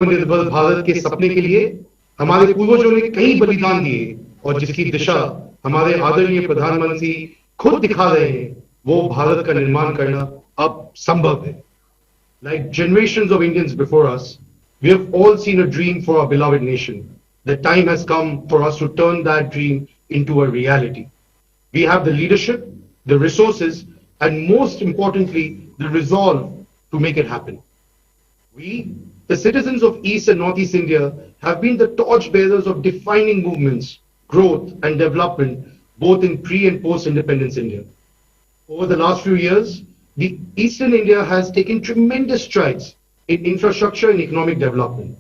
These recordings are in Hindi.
आत्मनिर्भर भारत के सपने के लिए हमारे पूर्वजों ने कई बलिदान दिए और जिसकी दिशा हमारे आदरणीय प्रधानमंत्री खुद दिखा रहे हैं, वो भारत का निर्माण करना अब संभव है। Like generations of Indians before us, we have all seen a dream for our beloved nation. The time has come for us to turn that dream into a reality. We have the leadership, the resources, and most importantly, the resolve to make it happen. We, the citizens of East and Northeast India, have been the torchbearers of defining movements, growth, and development both in pre and post independence India. Over the last few years, the Eastern India has taken tremendous strides in infrastructure and economic development.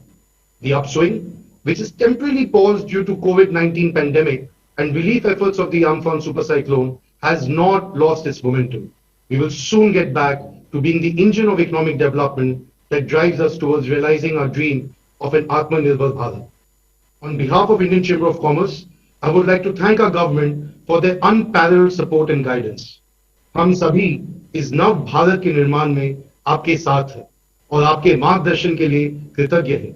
The upswing, which is temporarily paused due to COVID-19 pandemic and relief efforts of the Amphan super cyclone, has not lost its momentum. We will soon get back to being the engine of economic development that drives us towards realizing our dream of an Atmanirbhar Bharat. On behalf of Indian Chamber of Commerce, I would like to thank our government for their unparalleled support and guidance. हम सभी इस नव भारत के निर्माण में आपके साथ हैं और आपके मार्गदर्शन के लिए कृतज्ञ हैं।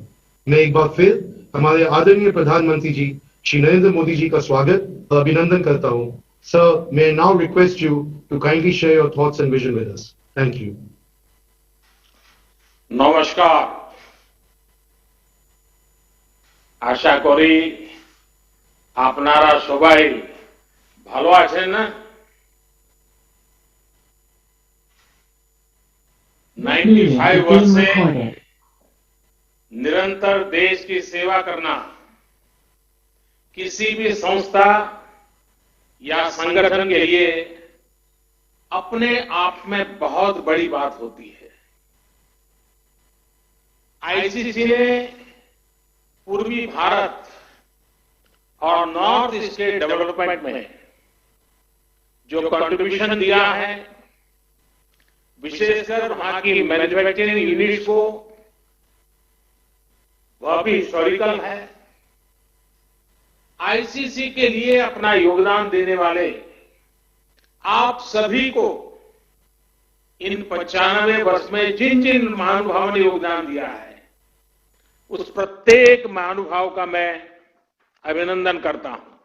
मैं एक बार फिर हमारे आदरणीय प्रधानमंत्री जी श्री नरेंद्र मोदी जी का स्वागत और अभिनंदन करता हूं। Sir, may I now request you to kindly share your thoughts and vision with us. Thank you. নমস্কার। আশা করি আপনারা সবাই ভালো আছেন না? 95 वर्ष से निरंतर देश की सेवा करना किसी भी संस्था या संगठन के लिए अपने आप में बहुत बड़ी बात होती है। आईसीसी ने पूर्वी भारत और नॉर्थ ईस्ट के डेवलपमेंट में जो कंट्रीब्यूशन दिया है, विशेषकर वहां की मैन्युफैक्चरिंग यूनिट्स को, वह भी हिस्टोरिकल है। आईसीसी के लिए अपना योगदान देने वाले आप सभी को इन 95 वर्ष में जिन जिन महानुभावों ने योगदान दिया है, उस प्रत्येक महानुभाव का मैं अभिनंदन करता हूं।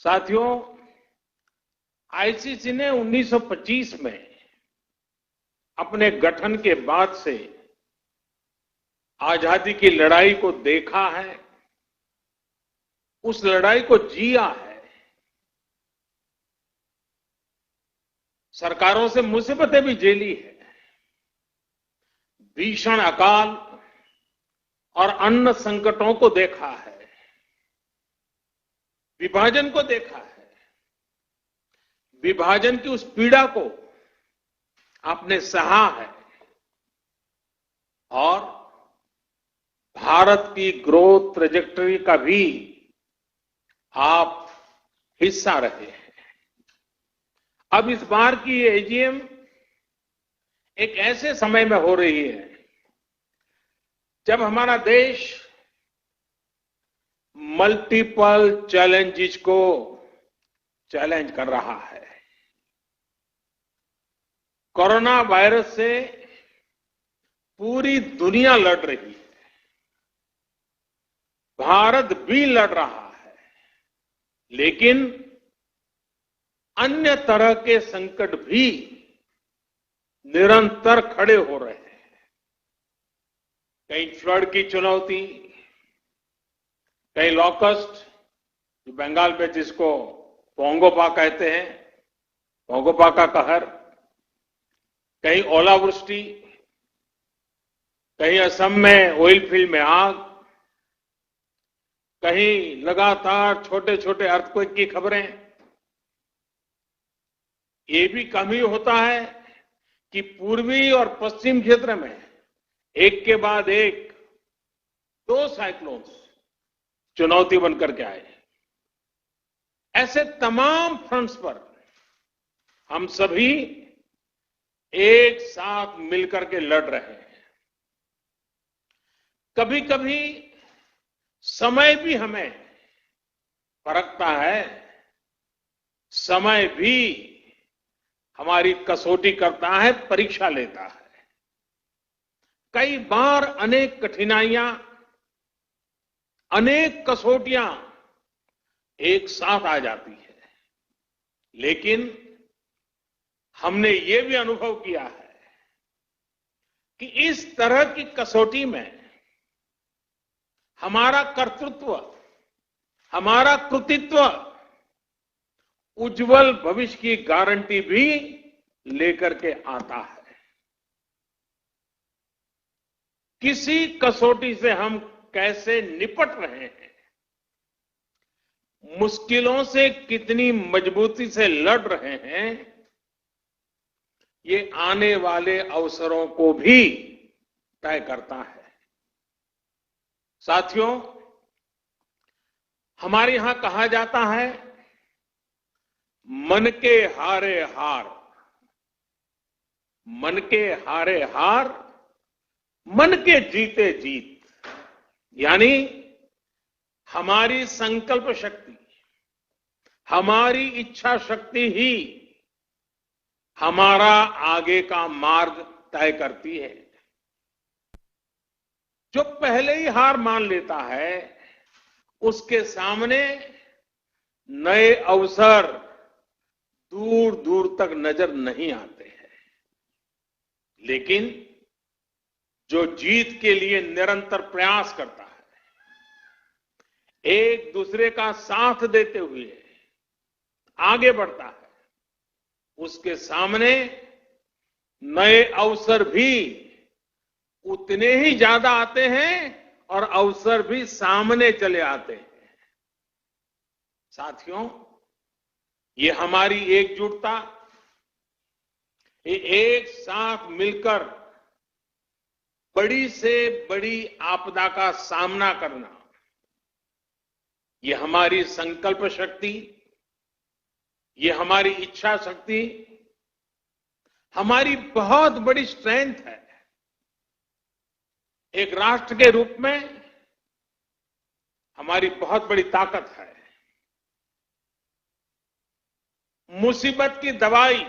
साथियों, आईसीसी ने 1925 में अपने गठन के बाद से आजादी की लड़ाई को देखा है, उस लड़ाई को जिया है। सरकारों से मुसीबतें भी झेली है, भीषण अकाल और अन्न संकटों को देखा है, विभाजन को देखा है। विभाजन की उस पीड़ा को आपने सहा है और भारत की ग्रोथ ट्रेजेक्टरी का भी आप हिस्सा रहे हैं। अब इस बार की एजीएम एक ऐसे समय में हो रही है जब हमारा देश मल्टीपल चैलेंजेस को चैलेंज कर रहा है। कोरोना वायरस से पूरी दुनिया लड़ रही है, भारत भी लड़ रहा है, लेकिन अन्य तरह के संकट भी निरंतर खड़े हो रहे हैं। कहीं फ्लड की चुनौती, कहीं लॉकस्ट, बंगाल में जिसको पोंगोपा कहते हैं, पोंगोपा का कहर, कहीं ओलावृष्टि, कहीं असम में ऑयल फील्ड में आग, कहीं लगातार छोटे छोटे अर्थक्वेक की खबरें। ये भी कम ही होता है कि पूर्वी और पश्चिम क्षेत्र में एक के बाद एक 2 साइक्लोन्स चुनौती बनकर के आए। ऐसे तमाम फ्रंट्स पर हम सभी एक साथ मिलकर के लड़ रहे हैं। कभी कभी समय भी हमें परखता है, समय भी हमारी कसौटी करता है, परीक्षा लेता है। कई बार अनेक कठिनाइयां, अनेक कसौटियां एक साथ आ जाती है, लेकिन हमने ये भी अनुभव किया है कि इस तरह की कसौटी में हमारा कर्तृत्व, हमारा कृतित्व उज्जवल भविष्य की गारंटी भी लेकर के आता है। किसी कसौटी से हम कैसे निपट रहे हैं, मुश्किलों से कितनी मजबूती से लड़ रहे हैं, ये आने वाले अवसरों को भी तय करता है। साथियों, हमारे यहां कहा जाता है, मन के हारे हार, मन के हारे हार, मन के जीते जीत। यानी हमारी संकल्प शक्ति, हमारी इच्छा शक्ति ही हमारा आगे का मार्ग तय करती है। जो पहले ही हार मान लेता है, उसके सामने नए अवसर दूर दूर तक नजर नहीं आते हैं। लेकिन जो जीत के लिए निरंतर प्रयास करता है, एक दूसरे का साथ देते हुए आगे बढ़ता है, उसके सामने नए अवसर भी उतने ही ज्यादा आते हैं और अवसर भी सामने चले आते हैं। साथियों, ये हमारी एकजुटता, ये एक साथ मिलकर बड़ी से बड़ी आपदा का सामना करना, ये हमारी संकल्प शक्ति, ये हमारी इच्छा शक्ति, हमारी बहुत बड़ी स्ट्रेंथ है। एक राष्ट्र के रूप में हमारी बहुत बड़ी ताकत है। मुसीबत की दवाई,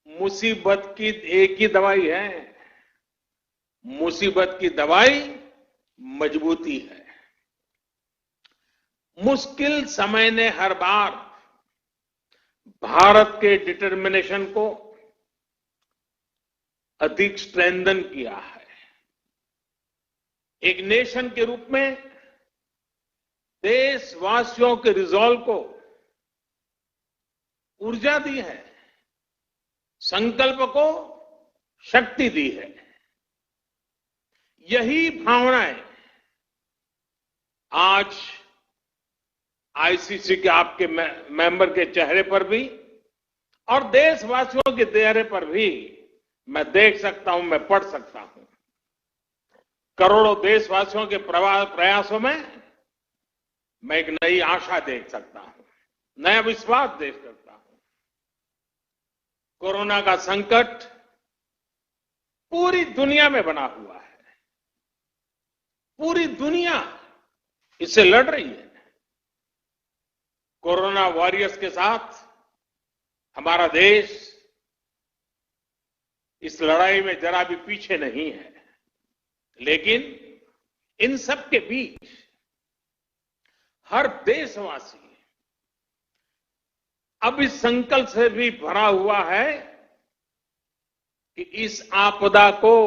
मुसीबत की एक ही दवाई है, मुसीबत की दवाई मजबूती है। मुश्किल समय ने हर बार भारत के डिटर्मिनेशन को अधिक स्ट्रेंथन किया है। एक नेशन के रूप में देशवासियों के रिजॉल्व को ऊर्जा दी है, संकल्प को शक्ति दी है। यही भावनाएं आज आईसीसी के आपके मेंबर के चेहरे पर भी और देशवासियों के चेहरे पर भी मैं देख सकता हूं, मैं पढ़ सकता हूं। करोड़ों देशवासियों के प्रयासों में मैं एक नई आशा देख सकता हूं, नया विश्वास देख सकता हूं। कोरोना का संकट पूरी दुनिया में बना हुआ है, पूरी दुनिया इससे लड़ रही है। कोरोना वॉरियर्स के साथ हमारा देश इस लड़ाई में जरा भी पीछे नहीं है। लेकिन इन सब के बीच हर देशवासी अब इस संकल्प से भी भरा हुआ है कि इस आपदा को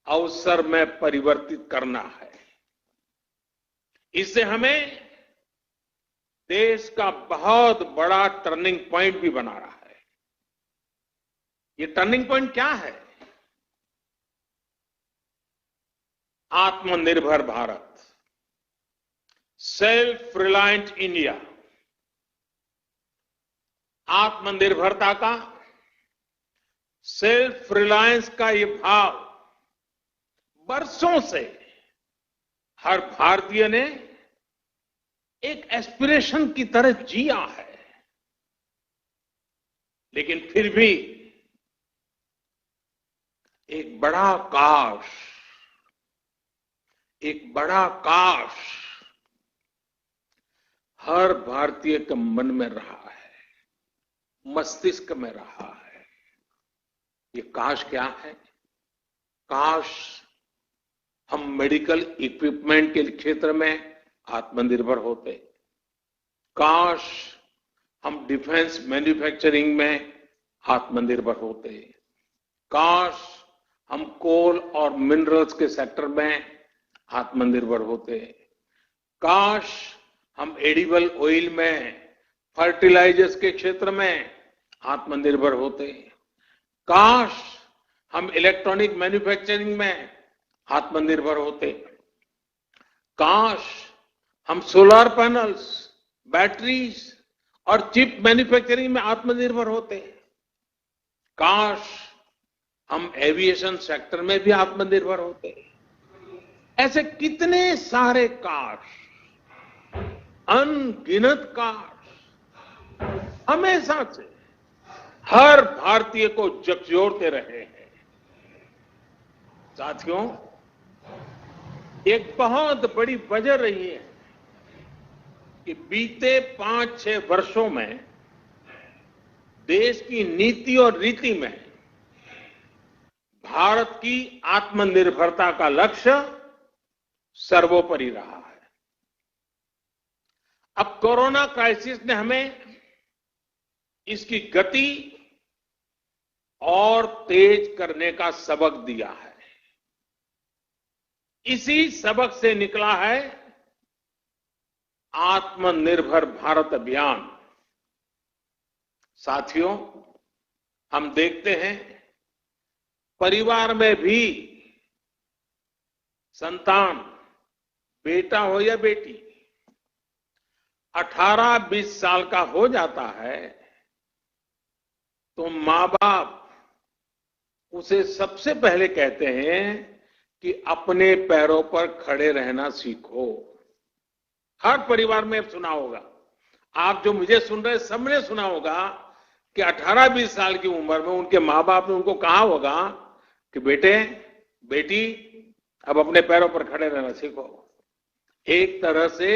अवसर में परिवर्तित करना है। इससे हमें देश का बहुत बड़ा टर्निंग पॉइंट भी बना रहा है। ये टर्निंग पॉइंट क्या है? आत्मनिर्भर भारत, सेल्फ रिलायंट इंडिया। आत्मनिर्भरता का, सेल्फ रिलायंस का ये भाव बरसों से हर भारतीय ने एक एस्पिरेशन की तरह जिया है। लेकिन फिर भी एक बड़ा काश हर भारतीय के मन में रहा है, मस्तिष्क में रहा है। ये काश क्या है? काश हम मेडिकल इक्विपमेंट के क्षेत्र में आत्मनिर्भर होते। काश हम डिफेंस मैन्युफैक्चरिंग में आत्मनिर्भर होते। काश हम कोल और मिनरल्स के सेक्टर में आत्मनिर्भर होते। काश हम एडिबल ऑयल में, फर्टिलाइजर्स के क्षेत्र में आत्मनिर्भर होते। काश हम इलेक्ट्रॉनिक मैन्युफैक्चरिंग में आत्मनिर्भर होते। काश हम सोलर पैनल्स, बैटरीज और चिप मैन्युफैक्चरिंग में आत्मनिर्भर होते। काश हम एविएशन सेक्टर में भी आत्मनिर्भर होते। ऐसे कितने सारे काश, अनगिनत काश हमेशा से हर भारतीय को झकझोरते रहे हैं। साथियों, एक बहुत बड़ी वजह रही है कि बीते 5-6 वर्षों में देश की नीति और रीति में भारत की आत्मनिर्भरता का लक्ष्य सर्वोपरि रहा है। अब कोरोना क्राइसिस ने हमें इसकी गति और तेज करने का सबक दिया है। इसी सबक से निकला है आत्मनिर्भर भारत अभियान। साथियों, हम देखते हैं परिवार में भी संतान, बेटा हो या बेटी, 18-20 साल का हो जाता है तो मां बाप उसे सबसे पहले कहते हैं कि अपने पैरों पर खड़े रहना सीखो। हर परिवार में सुना होगा, आप जो मुझे सुन रहे सबने सुना होगा कि 18-20 साल की उम्र में उनके मां बाप ने उनको कहा होगा कि बेटे, बेटी, अब अपने पैरों पर खड़े रहना सीखो। एक तरह से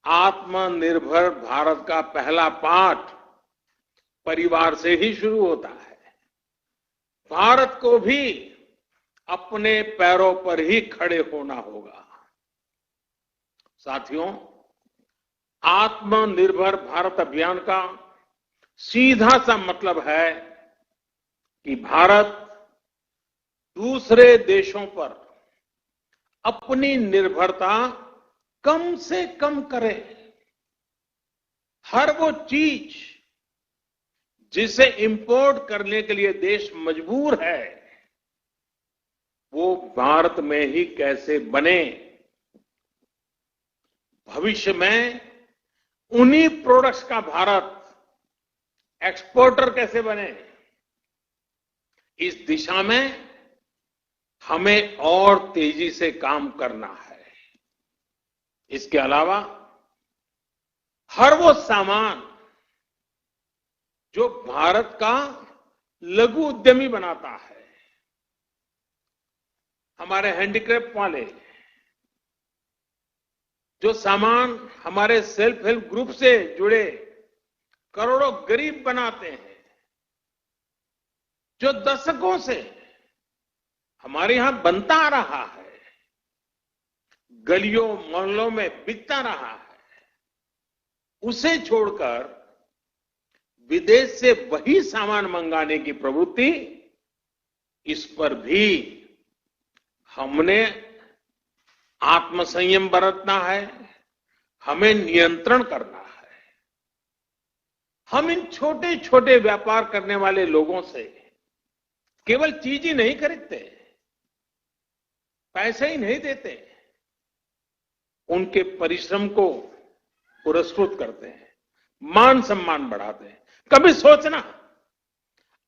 आत्मनिर्भर भारत का पहला पाठ परिवार से ही शुरू होता है। भारत को भी अपने पैरों पर ही खड़े होना होगा। साथियों, आत्मनिर्भर भारत अभियान का सीधा सा मतलब है कि भारत दूसरे देशों पर अपनी निर्भरता कम से कम करे। हर वो चीज जिसे इंपोर्ट करने के लिए देश मजबूर है, वो भारत में ही कैसे बने। भविष्य में उन्हीं प्रोडक्ट्स का भारत एक्सपोर्टर कैसे बने, इस दिशा में हमें और तेजी से काम करना है। इसके अलावा हर वो सामान जो भारत का लघु उद्यमी बनाता है, हमारे हैंडीक्राफ्ट वाले जो सामान हमारे सेल्फ हेल्प ग्रुप से जुड़े करोड़ों गरीब बनाते हैं, जो दशकों से हमारे यहां बनता आ रहा है, गलियों मोहल्लों में बिकता रहा है, उसे छोड़कर विदेश से वही सामान मंगाने की प्रवृत्ति, इस पर भी हमने आत्मसंयम बरतना है, हमें नियंत्रण करना है। हम इन छोटे छोटे व्यापार करने वाले लोगों से केवल चीज ही नहीं खरीदते, पैसे ही नहीं देते, उनके परिश्रम को पुरस्कृत करते हैं, मान सम्मान बढ़ाते हैं। कभी सोचना,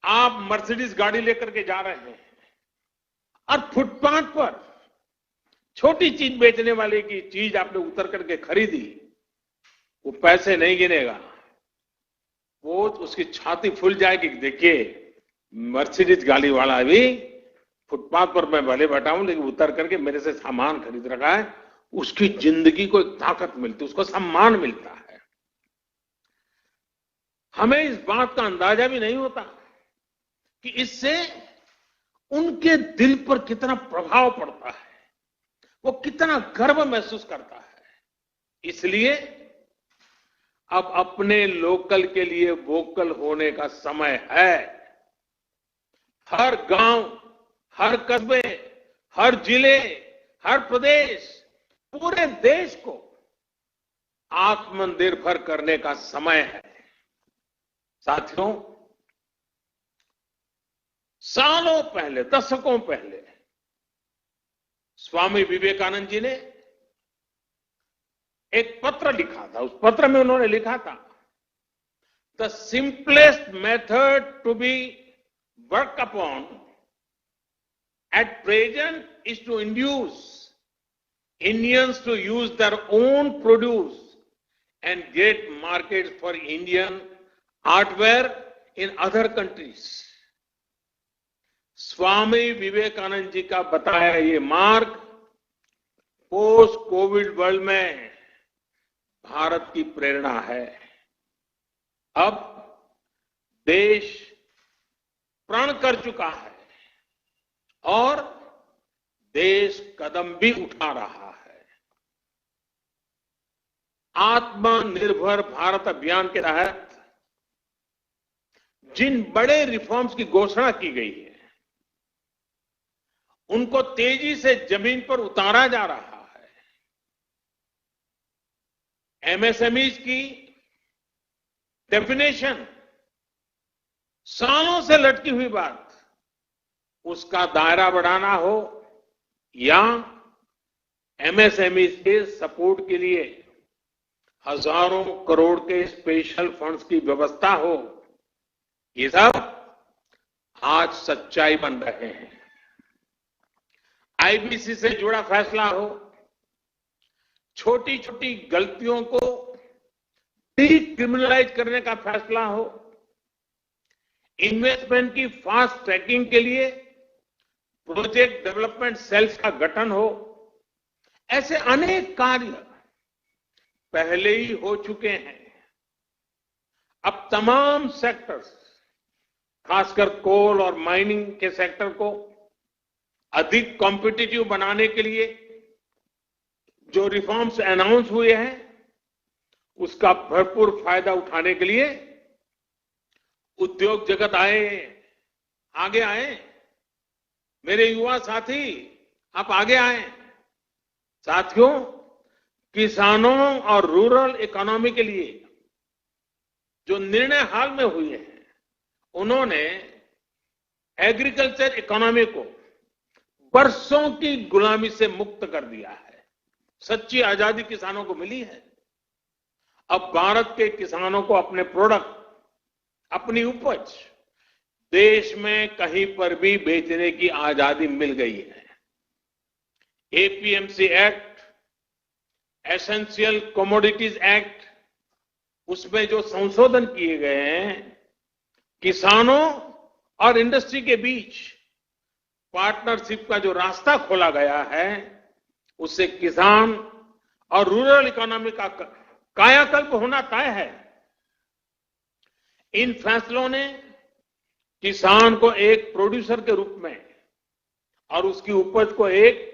आप मर्सिडीज गाड़ी लेकर के जा रहे हैं और फुटपाथ पर छोटी चीज बेचने वाले की चीज आपने उतर करके खरीदी, वो पैसे नहीं गिनेगा, वो उसकी छाती फूल जाएगी। देखिए, मर्सिडीज गाड़ी वाला भी फुटपाथ पर मैं भले बैठा हूं, लेकिन उतर करके मेरे से सामान खरीद रखा है, उसकी जिंदगी को एक ताकत मिलती, उसको सम्मान मिलता है। हमें इस बात का अंदाजा भी नहीं होता कि इससे उनके दिल पर कितना प्रभाव पड़ता है, वो कितना गर्व महसूस करता है। इसलिए अब अपने लोकल के लिए वोकल होने का समय है। हर गांव, हर कस्बे, हर जिले, हर प्रदेश, पूरे देश को आत्मनिर्भर करने का समय है। साथियों, सालों पहले, दशकों पहले स्वामी विवेकानंद जी ने एक पत्र लिखा था। उस पत्र में उन्होंने लिखा था, the simplest method to be work upon at present is to induce Indians to use their own produce and get markets for Indian artware in other countries. Swami Vivekananda ji का बताया ये मार्ग पोस्ट कोविड वर्ल्ड में भारत की प्रेरणा है। अब देश प्रण कर चुका है और देश कदम भी उठा रहा है। आत्मनिर्भर भारत अभियान के तहत जिन बड़े रिफॉर्म्स की घोषणा की गई है, उनको तेजी से जमीन पर उतारा जा रहा है। एमएसएमईज की डेफिनेशन सालों से लटकी हुई बात, उसका दायरा बढ़ाना हो या एमएसएमई के सपोर्ट के लिए हजारों करोड़ के स्पेशल फंड्स की व्यवस्था हो, ये सब आज सच्चाई बन रहे हैं। आईबीसी से जुड़ा फैसला हो, छोटी छोटी गलतियों को डीक्रिमिनलाइज करने का फैसला हो, इन्वेस्टमेंट की फास्ट ट्रैकिंग के लिए प्रोजेक्ट डेवलपमेंट सेल्स का गठन हो, ऐसे अनेक कार्य पहले ही हो चुके हैं। अब तमाम सेक्टर्स, खासकर कोल और माइनिंग के सेक्टर को अधिक कॉम्पिटिटिव बनाने के लिए जो रिफॉर्म्स अनाउंस हुए हैं, उसका भरपूर फायदा उठाने के लिए उद्योग जगत आगे आए। मेरे युवा साथी, आप आगे आए। साथियों, किसानों और रूरल इकोनॉमी के लिए जो निर्णय हाल में हुए हैं, उन्होंने एग्रीकल्चर इकोनॉमी को बरसों की गुलामी से मुक्त कर दिया है। सच्ची आजादी किसानों को मिली है। अब भारत के किसानों को अपने प्रोडक्ट, अपनी उपज देश में कहीं पर भी बेचने की आजादी मिल गई है। APMC act, essential commodities act, उसमें जो संशोधन किए गए हैं, किसानों और इंडस्ट्री के बीच पार्टनरशिप का जो रास्ता खोला गया है, उससे किसान और रूरल इकोनॉमी का कायाकल्प होना तय है। इन फैसलों ने किसान को एक प्रोड्यूसर के रूप में और उसकी उपज को एक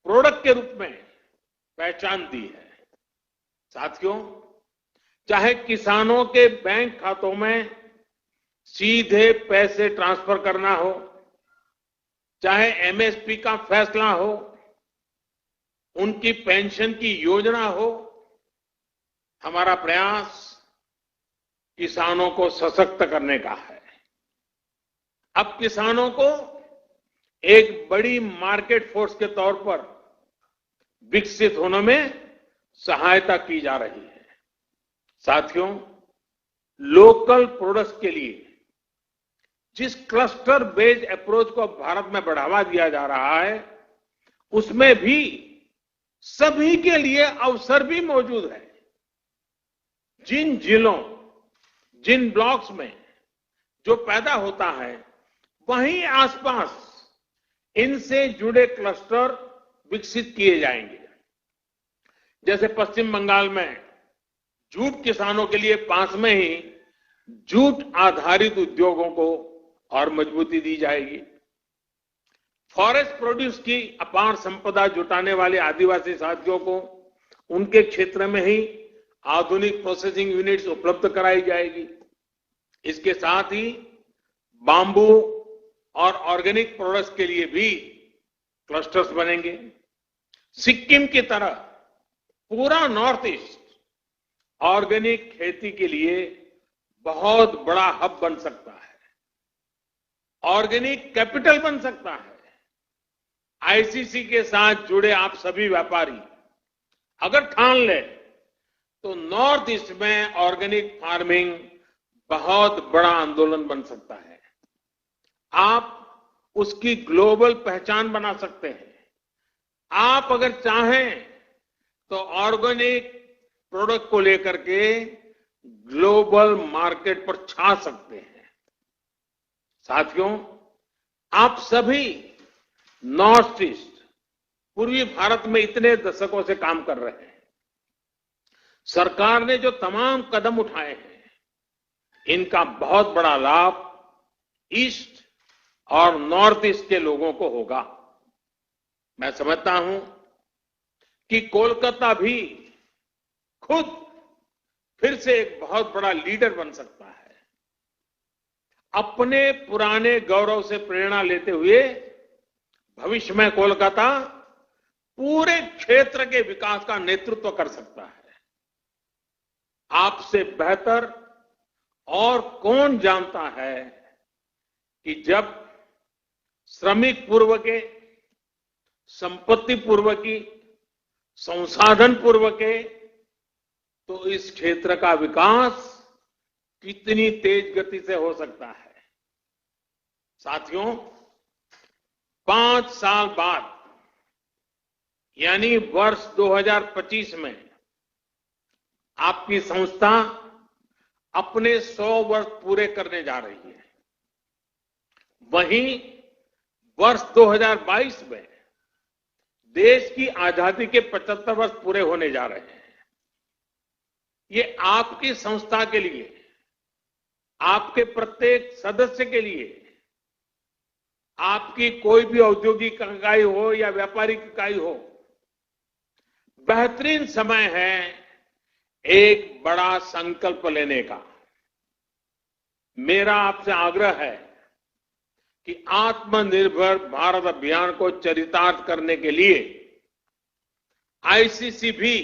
प्रोडक्ट के रूप में पहचान दी है। साथियों, चाहे किसानों के बैंक खातों में सीधे पैसे ट्रांसफर करना हो, चाहे एमएसपी का फैसला हो, उनकी पेंशन की योजना हो, हमारा प्रयास किसानों को सशक्त करने का है। अब किसानों को एक बड़ी मार्केट फोर्स के तौर पर विकसित होने में सहायता की जा रही है। साथियों, लोकल प्रोडक्ट्स के लिए जिस क्लस्टर बेस्ड अप्रोच को भारत में बढ़ावा दिया जा रहा है, उसमें भी सभी के लिए अवसर भी मौजूद है। जिन जिलों, जिन ब्लॉक्स में जो पैदा होता है, वहीं आसपास इनसे जुड़े क्लस्टर विकसित किए जाएंगे। जैसे पश्चिम बंगाल में जूट किसानों के लिए पास में ही जूट आधारित उद्योगों को और मजबूती दी जाएगी। फॉरेस्ट प्रोड्यूस की अपार संपदा जुटाने वाले आदिवासी साथियों को उनके क्षेत्र में ही आधुनिक प्रोसेसिंग यूनिट्स उपलब्ध कराई जाएगी। इसके साथ ही बांबू और ऑर्गेनिक प्रोडक्ट्स के लिए भी क्लस्टर्स बनेंगे। सिक्किम की तरह पूरा नॉर्थ ईस्ट ऑर्गेनिक खेती के लिए बहुत बड़ा हब बन सकता है, ऑर्गेनिक कैपिटल बन सकता है। आईसीसी के साथ जुड़े आप सभी व्यापारी अगर ठान ले तो नॉर्थ ईस्ट में ऑर्गेनिक फार्मिंग बहुत बड़ा आंदोलन बन सकता है। आप उसकी ग्लोबल पहचान बना सकते हैं। आप अगर चाहें तो ऑर्गेनिक प्रोडक्ट को लेकर के ग्लोबल मार्केट पर छा सकते हैं। साथियों, आप सभी नॉर्थ ईस्ट पूर्वी भारत में इतने दशकों से काम कर रहे हैं। सरकार ने जो तमाम कदम उठाए हैं, इनका बहुत बड़ा लाभ ईस्ट और नॉर्थ ईस्ट के लोगों को होगा। मैं समझता हूं कि कोलकाता भी खुद फिर से एक बहुत बड़ा लीडर बन सकता है। अपने पुराने गौरव से प्रेरणा लेते हुए भविष्य में कोलकाता पूरे क्षेत्र के विकास का नेतृत्व कर सकता है। आपसे बेहतर और कौन जानता है कि जब श्रमिक पूर्व के, संपत्ति पूर्व की, संसाधन पूर्व के, तो इस क्षेत्र का विकास कितनी तेज गति से हो सकता है। साथियों, 5 साल बाद यानी वर्ष 2025 में आपकी संस्था अपने 100 वर्ष पूरे करने जा रही है। वहीं वर्ष 2022 में देश की आजादी के 75 वर्ष पूरे होने जा रहे हैं। ये आपकी संस्था के लिए, आपके प्रत्येक सदस्य के लिए, आपकी कोई भी औद्योगिक इकाई हो या व्यापारिक इकाई हो, बेहतरीन समय है एक बड़ा संकल्प लेने का। मेरा आपसे आग्रह है कि आत्मनिर्भर भारत अभियान को चरितार्थ करने के लिए आईसीसी भी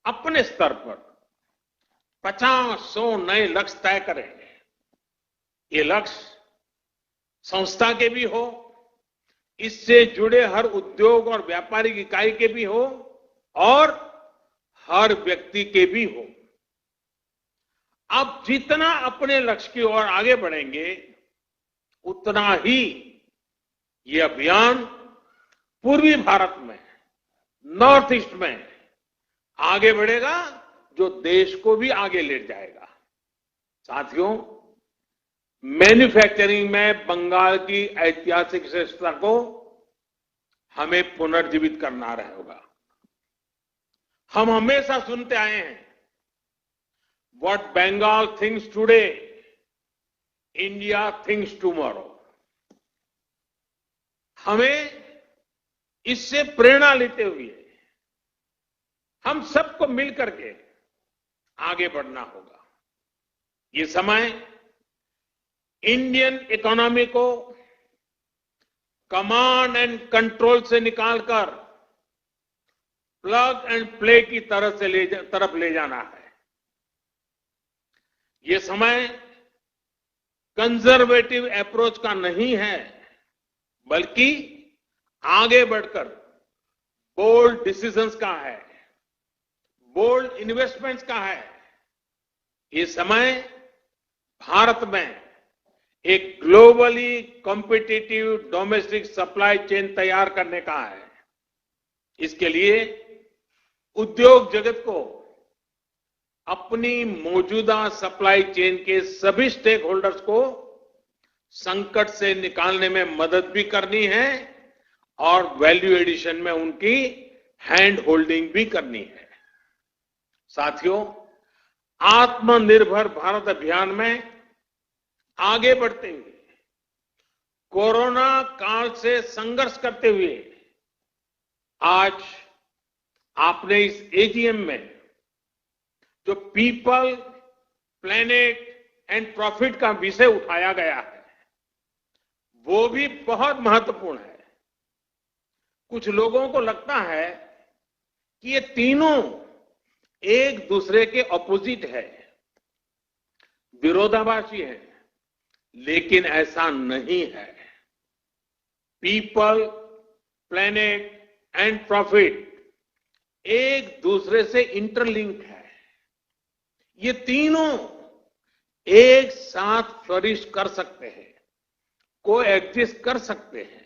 अपने स्तर पर 50-100 नए लक्ष्य तय करेंगे। ये लक्ष्य संस्था के भी हो, इससे जुड़े हर उद्योग और व्यापारिक इकाई के भी हो और हर व्यक्ति के भी हो। आप जितना अपने लक्ष्य की ओर आगे बढ़ेंगे, उतना ही ये अभियान पूर्वी भारत में, नॉर्थ ईस्ट में आगे बढ़ेगा, जो देश को भी आगे ले जाएगा। साथियों, मैन्युफैक्चरिंग में बंगाल की ऐतिहासिक श्रेष्ठता को हमें पुनर्जीवित करना रहेगा। हम हमेशा सुनते आए हैं, what Bengal thinks today, India thinks tomorrow. हमें इससे प्रेरणा लेते हुए हम सबको मिलकर के आगे बढ़ना होगा। ये समय इंडियन इकोनॉमी को कमांड एंड कंट्रोल से निकालकर प्लग एंड प्ले की तरफ ले जाना है। ये समय कंजर्वेटिव अप्रोच का नहीं है, बल्कि आगे बढ़कर बोल्ड डिसीजंस का है, बोल्ड इन्वेस्टमेंट्स का है। ये समय भारत में एक globally competitive domestic supply chain तैयार करने का है। इसके लिए उद्योग जगत को अपनी मौजूदा सप्लाई चेन के सभी स्टेक होल्डर्स को संकट से निकालने में मदद भी करनी है और वैल्यू एडिशन में उनकी हैंड होल्डिंग भी करनी है। साथियों, आत्मनिर्भर भारत अभियान में आगे बढ़ते हुए कोरोना काल से संघर्ष करते हुए आज आपने इस एजीएम में जो पीपल, प्लेनेट एंड प्रॉफिट का विषय उठाया गया है वो भी बहुत महत्वपूर्ण है। कुछ लोगों को लगता है कि ये तीनों एक दूसरे के ऑपोजिट है, विरोधाभासी है, लेकिन ऐसा नहीं है। पीपल, प्लेनेट एंड प्रॉफिट एक दूसरे से इंटरलिंक है। ये तीनों एक साथ फ्लरिश कर सकते हैं, को एग्जिस्ट कर सकते हैं।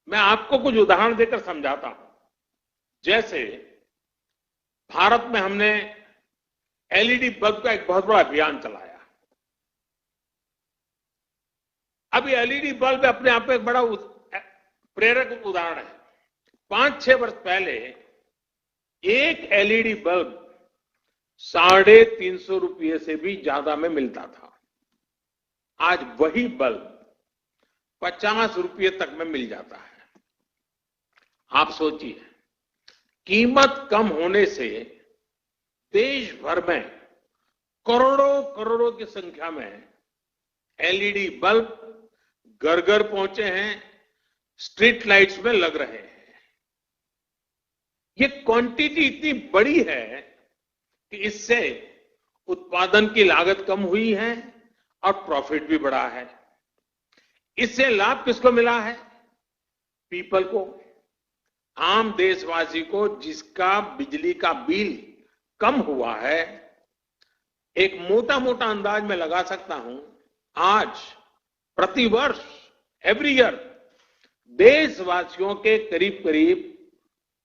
मैं आपको कुछ उदाहरण देकर समझाता हूं। जैसे भारत में हमने एलईडी बल्ब का एक बहुत बड़ा अभियान चलाया। अब ये एलईडी बल्ब अपने आप में एक बड़ा प्रेरक उदाहरण है। 5-6 वर्ष पहले एक एलईडी बल्ब 350 रुपये से भी ज्यादा में मिलता था। आज वही बल्ब 50 रुपये तक में मिल जाता है। आप सोचिए, कीमत कम होने से देश भर में करोड़ों करोड़ों की संख्या में एलईडी बल्ब घर घर पहुंचे हैं, स्ट्रीट लाइट्स में लग रहे हैं। ये क्वांटिटी इतनी बड़ी है कि इससे उत्पादन की लागत कम हुई है और प्रॉफिट भी बढ़ा है। इससे लाभ किसको मिला है? पीपल को, आम देशवासी को, जिसका बिजली का बिल कम हुआ है। एक मोटा मोटा अंदाज में लगा सकता हूं, आज प्रतिवर्ष एवरी ईयर देशवासियों के करीब करीब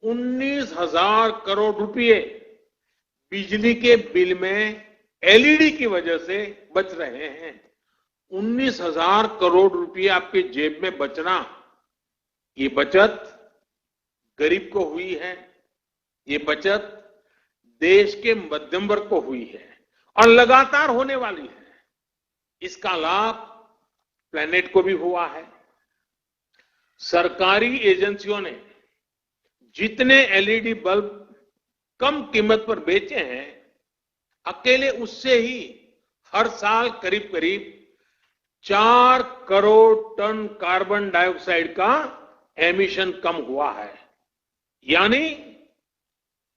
19,000 करोड़ रुपए बिजली के बिल में एलईडी की वजह से बच रहे हैं। 19,000 करोड़ रुपए आपके जेब में बचना, ये बचत गरीब को हुई है, ये बचत देश के मध्यम वर्ग को हुई है और लगातार होने वाली है। इसका लाभ प्लेनेट को भी हुआ है। सरकारी एजेंसियों ने जितने एलईडी बल्ब कम कीमत पर बेचे हैं, अकेले उससे ही हर साल करीब करीब 4 करोड़ टन कार्बन डाइऑक्साइड का एमिशन कम हुआ है। यानी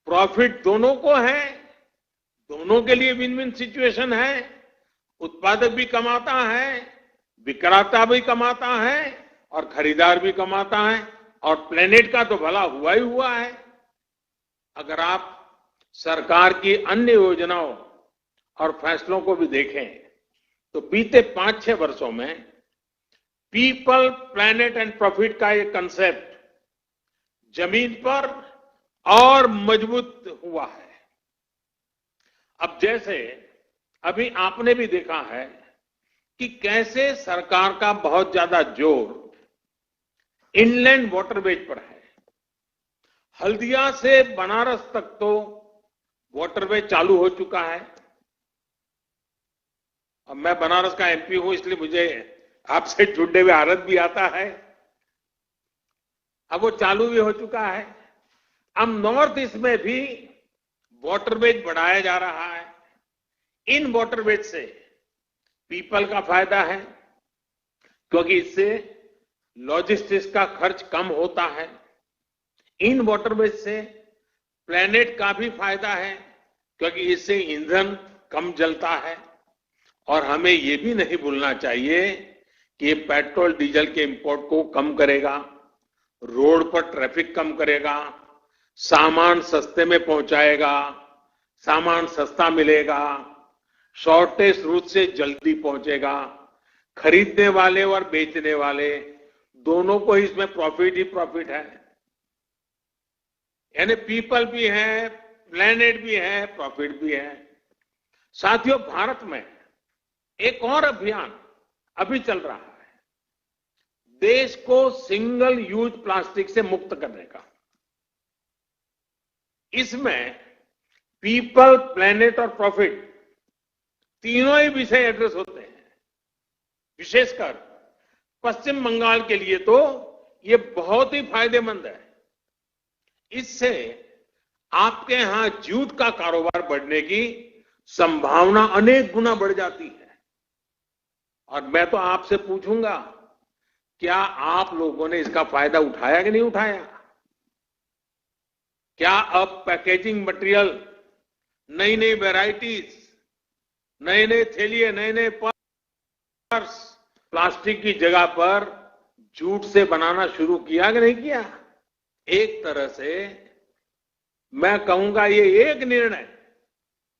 प्रॉफिट दोनों को है, दोनों के लिए विन विन सिचुएशन है। उत्पादक भी कमाता है, विक्रेता भी कमाता है और खरीदार भी कमाता है, और प्लेनेट का तो भला हुआ ही हुआ है। अगर आप सरकार की अन्य योजनाओं और फैसलों को भी देखें तो बीते 5-6 वर्षों में पीपल, प्लेनेट एंड प्रॉफिट का ये कंसेप्ट जमीन पर और मजबूत हुआ है। अब जैसे अभी आपने भी देखा है कि कैसे सरकार का बहुत ज्यादा जोर इनलैंड वाटरवेज पर है। हल्दिया से बनारस तक तो वाटरवे चालू हो चुका है। अब मैं बनारस का एमपी हूं, इसलिए मुझे आपसे जुड़ने में आनंद भी आता है। अब वो चालू भी हो चुका है। अब नॉर्थ ईस्ट में भी वाटरवेज बढ़ाया जा रहा है। इन वाटरवेज से पीपल का फायदा है, क्योंकि इससे लॉजिस्टिक्स का खर्च कम होता है। इन वाटरवेज से प्लेनेट का भी फायदा है, क्योंकि इससे ईंधन कम जलता है। और हमें ये भी नहीं भूलना चाहिए कि ये पेट्रोल डीजल के इंपोर्ट को कम करेगा, रोड पर ट्रैफिक कम करेगा, सामान सस्ते में पहुंचाएगा, सामान सस्ता मिलेगा, शॉर्टेज रूट से जल्दी पहुंचेगा। खरीदने वाले और बेचने वाले दोनों को इसमें प्रॉफिट ही प्रॉफिट है। यानी पीपल भी है, प्लेनेट भी है, प्रॉफिट भी है। साथियों, भारत में एक और अभियान अभी चल रहा है, देश को सिंगल यूज प्लास्टिक से मुक्त करने का। इसमें पीपल, प्लेनेट और प्रॉफिट तीनों ही विषय एड्रेस होते हैं। विशेषकर पश्चिम बंगाल के लिए तो ये बहुत ही फायदेमंद है। इससे आपके यहां जूट का कारोबार बढ़ने की संभावना अनेक गुना बढ़ जाती है। और मैं तो आपसे पूछूंगा, क्या आप लोगों ने इसका फायदा उठाया कि नहीं उठाया? क्या अब पैकेजिंग मटेरियल, नई नई वैरायटीज, नए नए थैलिए, नए नए पर्स प्लास्टिक की जगह पर जूट से बनाना शुरू किया कि नहीं किया? एक तरह से मैं कहूंगा ये एक निर्णय,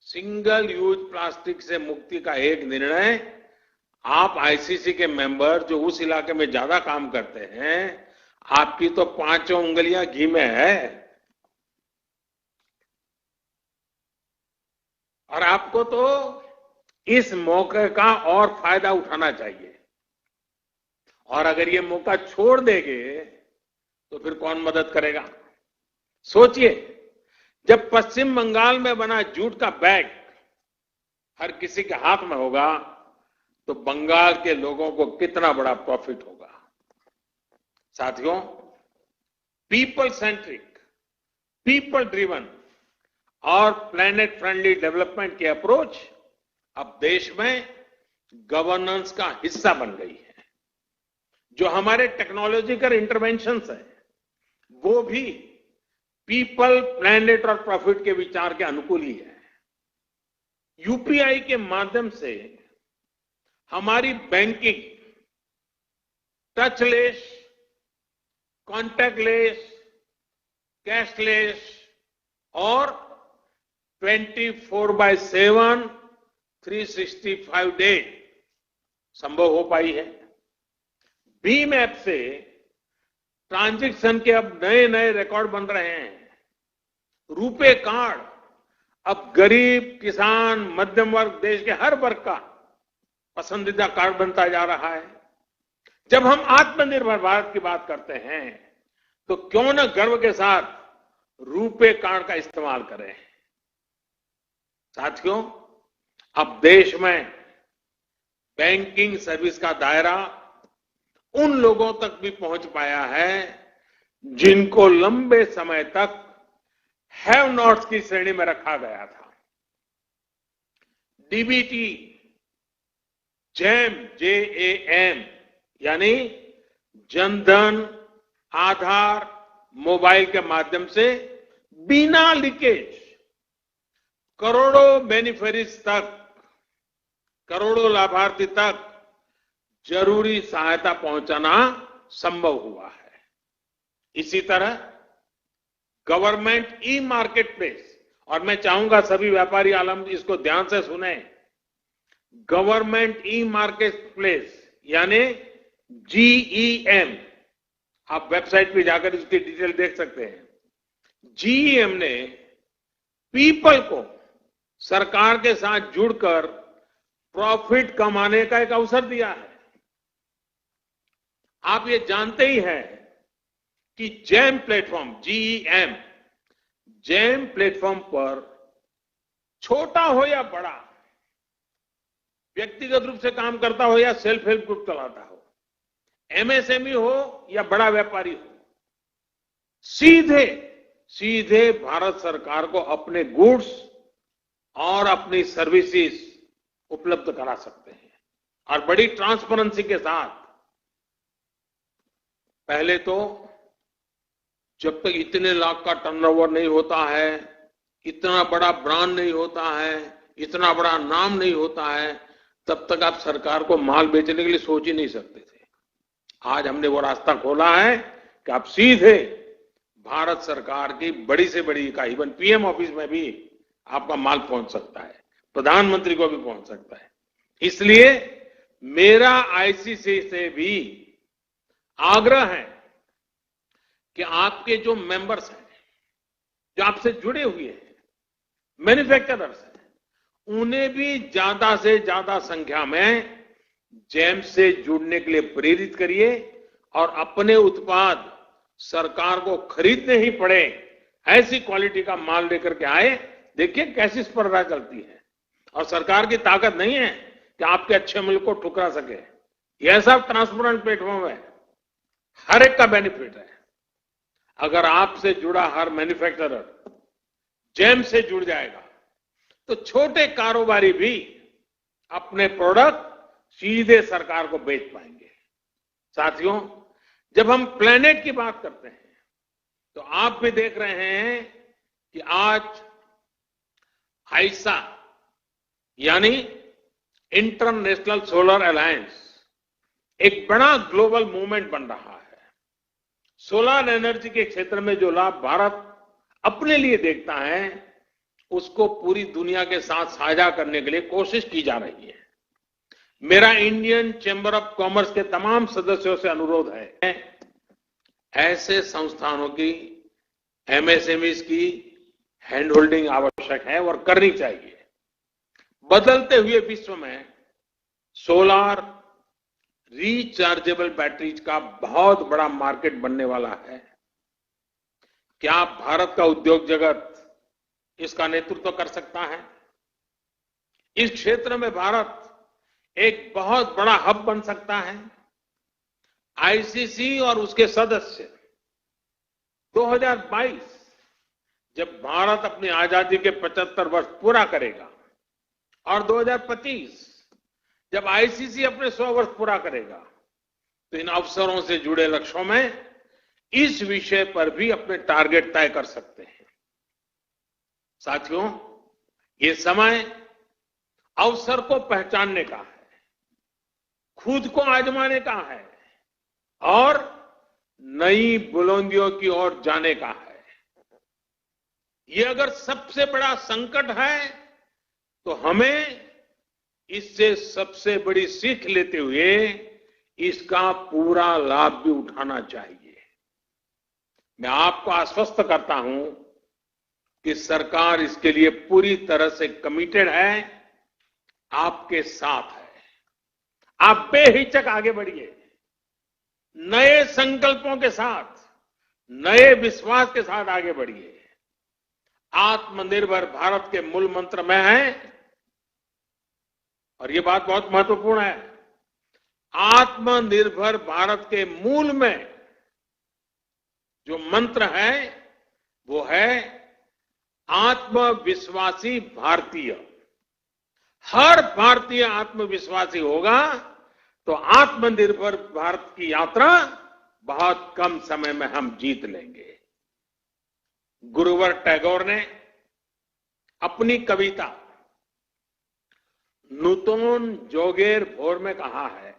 सिंगल यूज प्लास्टिक से मुक्ति का एक निर्णय, आप आईसीसी के मेंबर जो उस इलाके में ज्यादा काम करते हैं, आपकी तो पांचों उंगलियां घी में है और आपको तो इस मौके का और फायदा उठाना चाहिए। और अगर ये मौका छोड़ देंगे तो फिर कौन मदद करेगा? सोचिए, जब पश्चिम बंगाल में बना जूट का बैग हर किसी के हाथ में होगा तो बंगाल के लोगों को कितना बड़ा प्रॉफिट होगा। साथियों, पीपल सेंट्रिक, पीपल ड्रिवन और प्लैनेट फ्रेंडली डेवलपमेंट की अप्रोच अब देश में गवर्नेंस का हिस्सा बन गई है। जो हमारे टेक्नोलॉजिकल इंटरवेंशंस है वो भी पीपल, प्लैनेट और प्रॉफिट के विचार के अनुकूल ही है। यूपीआई के माध्यम से हमारी बैंकिंग टचलेस, कॉन्टैक्टलेस, कैशलेस और 24/7 365 डे संभव हो पाई है। भीम ऐप से ट्रांजैक्शन के अब नए नए रिकॉर्ड बन रहे हैं। रुपे कार्ड अब गरीब, किसान, मध्यम वर्ग, देश के हर वर्ग का पसंदीदा कार्ड बनता जा रहा है। जब हम आत्मनिर्भर भारत की बात करते हैं तो क्यों न गर्व के साथ रुपे कार्ड का इस्तेमाल करें। साथियों, अब देश में बैंकिंग सर्विस का दायरा उन लोगों तक भी पहुंच पाया है जिनको लंबे समय तक हैव नॉट्स की श्रेणी में रखा गया था। डीबीटी, जैम, JAM यानी जनधन, आधार, मोबाइल के माध्यम से बिना लीकेज करोड़ों बेनिफिशियरीज तक, करोड़ों लाभार्थी तक जरूरी सहायता पहुंचाना संभव हुआ है। इसी तरह गवर्नमेंट ई मार्केट प्लेस, और मैं चाहूंगा सभी व्यापारी आलम इसको ध्यान से सुने, गवर्नमेंट ई मार्केट प्लेस यानी GEM, आप वेबसाइट पे जाकर इसकी डिटेल देख सकते हैं। GEM ने पीपल को सरकार के साथ जुड़कर प्रॉफिट कमाने का एक अवसर दिया है। आप ये जानते ही हैं कि jam platform, GEM, jam platform पर छोटा हो या बड़ा, व्यक्तिगत रूप से काम करता हो या सेल्फ हेल्प ग्रुप चलाता हो, MSME हो या बड़ा व्यापारी हो, सीधे सीधे भारत सरकार को अपने गुड्स और अपनी सर्विसेज उपलब्ध करा सकते हैं और बड़ी ट्रांसपेरेंसी के साथ। पहले तो जब तक इतने लाख का टर्नओवर नहीं होता है, इतना बड़ा ब्रांड नहीं होता है, इतना बड़ा नाम नहीं होता है, तब तक आप सरकार को माल बेचने के लिए सोच ही नहीं सकते थे। आज हमने वो रास्ता खोला है कि आप सीधे भारत सरकार की बड़ी से बड़ी इकाई, इवन PM ऑफिस में भी आपका माल पहुंच सकता है, प्रधानमंत्री को भी पहुंच सकता है। इसलिए मेरा आईसीसी से भी आग्रह है कि आपके जो मेंबर्स हैं, जो आपसे जुड़े हुए हैं, मैन्युफैक्चरर्स हैं, उन्हें भी ज्यादा से ज्यादा संख्या में जैम से जुड़ने के लिए प्रेरित करिए और अपने उत्पाद सरकार को खरीदने ही पड़े ऐसी क्वालिटी का माल लेकर के आए। देखिए कैसी स्पर्धा चलती है और सरकार की ताकत नहीं है कि आपके अच्छे मुल्क को ठुकरा सके। यह सब ट्रांसपेरेंट प्लेटफॉर्म है, हर एक का बेनिफिट है। अगर आपसे जुड़ा हर मैन्युफैक्चरर जेम से जुड़ जाएगा तो छोटे कारोबारी भी अपने प्रोडक्ट सीधे सरकार को बेच पाएंगे। साथियों, जब हम प्लेनेट की बात करते हैं तो आप भी देख रहे हैं कि आज आइसा यानी इंटरनेशनल सोलर अलायंस एक बड़ा ग्लोबल मूवमेंट बन रहा है। सोलर एनर्जी के क्षेत्र में जो लाभ भारत अपने लिए देखता है उसको पूरी दुनिया के साथ साझा करने के लिए कोशिश की जा रही है। मेरा इंडियन चैम्बर ऑफ कॉमर्स के तमाम सदस्यों से अनुरोध है, ऐसे संस्थानों की एमएसएमईज की हैंड होल्डिंग आवश्यक है और करनी चाहिए। बदलते हुए विश्व में सोलार रिचार्जेबल बैटरीज का बहुत बड़ा मार्केट बनने वाला है। क्या भारत का उद्योग जगत इसका नेतृत्व कर सकता है? इस क्षेत्र में भारत एक बहुत बड़ा हब बन सकता है। आईसीसी और उसके सदस्य 2022 जब भारत अपनी आजादी के 75 वर्ष पूरा करेगा और 2025 जब आईसीसी अपने 100 वर्ष पूरा करेगा तो इन अवसरों से जुड़े लक्ष्यों में इस विषय पर भी अपने टारगेट तय कर सकते हैं। साथियों, ये समय अवसर को पहचानने का है, खुद को आजमाने का है और नई बुलंदियों की ओर जाने का है। ये अगर सबसे बड़ा संकट है तो हमें इससे सबसे बड़ी सीख लेते हुए इसका पूरा लाभ भी उठाना चाहिए। मैं आपको आश्वस्त करता हूं कि सरकार इसके लिए पूरी तरह से कमिटेड है, आपके साथ है। आप बेहिचक आगे बढ़िए, नए संकल्पों के साथ, नए विश्वास के साथ आगे बढ़िए। आत्मनिर्भर भारत के मूल मंत्र में है, और ये बात बहुत महत्वपूर्ण है, आत्मनिर्भर भारत के मूल में जो मंत्र है वो है आत्मविश्वासी भारतीय। हर भारतीय आत्मविश्वासी होगा तो आत्मनिर्भर भारत की यात्रा बहुत कम समय में हम जीत लेंगे। गुरुवर टैगोर ने अपनी कविता नूतन जोगेर भोर में कहा है,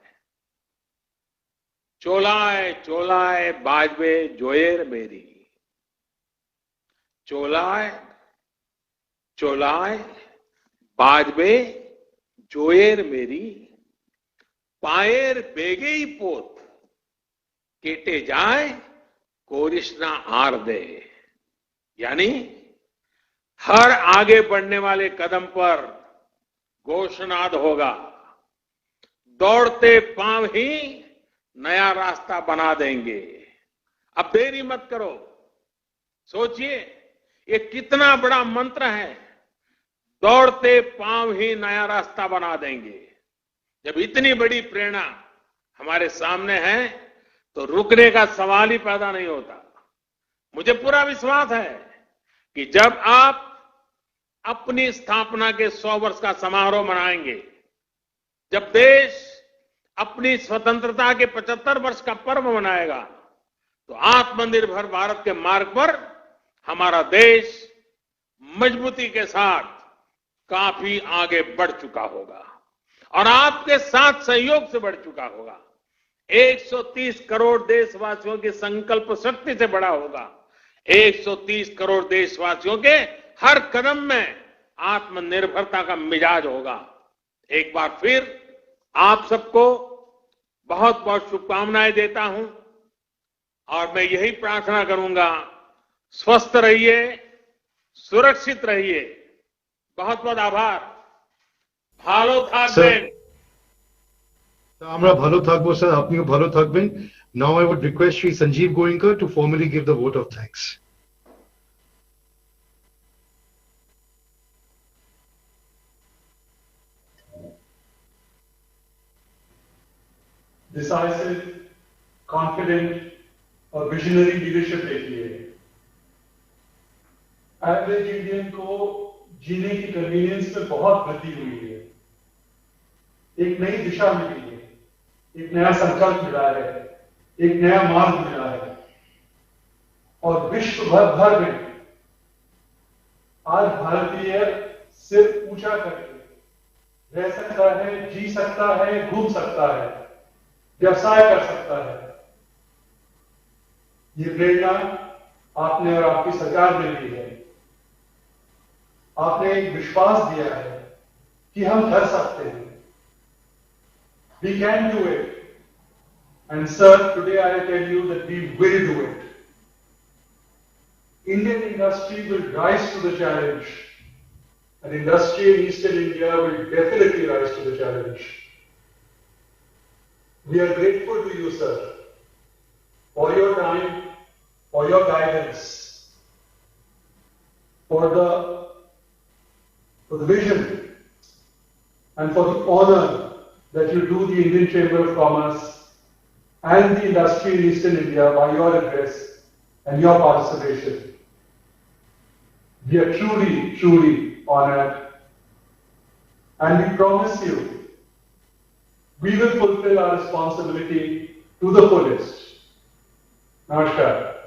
चोलाए चोलाए बाजबे जोएर मेरी, चोलाए चोलाए बाजबे जोएर मेरी, पाएर बेगे ही पोत केटे जाए कोरिश्ना आर दे। यानी हर आगे बढ़ने वाले कदम पर घोषणाद होगा, दौड़ते पांव ही नया रास्ता बना देंगे। अब देरी मत करो, सोचिए ये कितना बड़ा मंत्र है, दौड़ते पांव ही नया रास्ता बना देंगे। जब इतनी बड़ी प्रेरणा हमारे सामने है तो रुकने का सवाल ही पैदा नहीं होता। मुझे पूरा विश्वास है कि जब आप अपनी स्थापना के 100 वर्ष का समारोह मनाएंगे, जब देश अपनी स्वतंत्रता के 75 वर्ष का पर्व मनाएगा, तो आत्मनिर्भर भारत के मार्ग पर हमारा देश मजबूती के साथ काफी आगे बढ़ चुका होगा और आपके साथ सहयोग से बढ़ चुका होगा। 130 करोड़ देशवासियों की संकल्प शक्ति से बड़ा होगा। 130 करोड़ देशवासियों के हर कदम में आत्मनिर्भरता का मिजाज होगा। एक बार फिर आप सबको बहुत बहुत शुभकामनाएं देता हूं और मैं यही प्रार्थना करूंगा, स्वस्थ रहिए, सुरक्षित रहिए। बहुत बहुत आभार। ভালো থাকবেন। আমরা ভালো থাকবো স্যার, আপনিও ভালো থাকবেন। Now I would request Shri Sanjeev Goenka to formally give the vote of thanks. decisive, confident और visionary leadership देखी है। Average Indian को जीने की convenience में बहुत वृद्धि हुई है। एक नई दिशा मिली है, एक नया संकल्प मिला है, एक नया मार्ग मिला है, और विश्व भर में आज भारतीय सिर ऊंचा करके रह सकता है, जी सकता है, घूम सकता है, व्यवसाय कर सकता है। ये प्रेरणा आपने और आपकी सरकार ने दी है। आपने एक विश्वास दिया है कि हम कर सकते हैं। We can do it. And sir, today I tell you that we will do it. Indian industry will rise to the challenge. And industry in Eastern India will definitely rise to the challenge. We are grateful to you, sir, for your time, for your guidance, for the vision, and for the honor that you do the Indian Chamber of Commerce and the industry in Eastern India by your address and your participation. We are truly, truly honored, and we promise you we will fulfill our responsibility to the fullest. Namaskar.